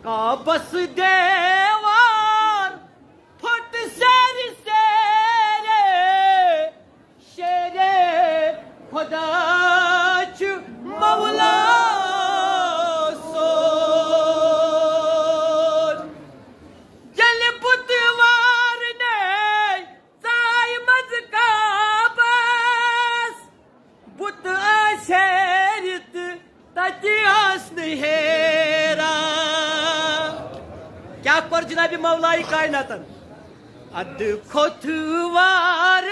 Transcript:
بس دیوار پھٹ سر سیرے شیرے خدا چھ مولا سون جل بتوار نے زائی مز کعبس بت آسیرت تتی آسن ہیرا کیا پر جناب مولا کائناتن اد کھوتوار